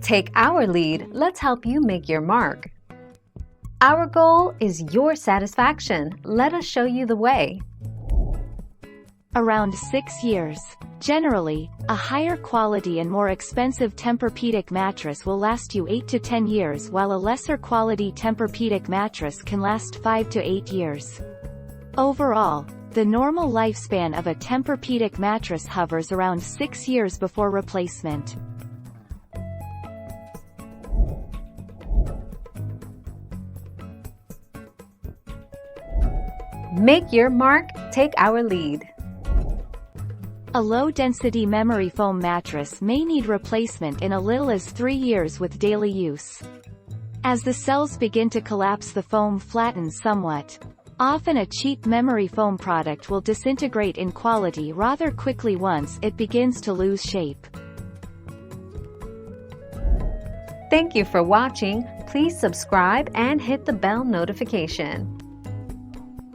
Take our lead, let's help you make your mark. Our goal is your satisfaction. Let us show you the way. Around 6 years. Generally, a higher quality and more expensive TempurPedic mattress will last you 8 to 10 years, while a lesser quality TempurPedic mattress can last 5 to 8 years. Overall, the normal lifespan of a TempurPedic mattress hovers around 6 years before replacement. Make your mark, take our lead. A low-density memory foam mattress may need replacement in as little as 3 years with daily use. As the cells begin to collapse, the foam flattens somewhat. Often a cheap memory foam product will disintegrate in quality rather quickly once it begins to lose shape. Thank you for watching. Please subscribe and hit the bell notification.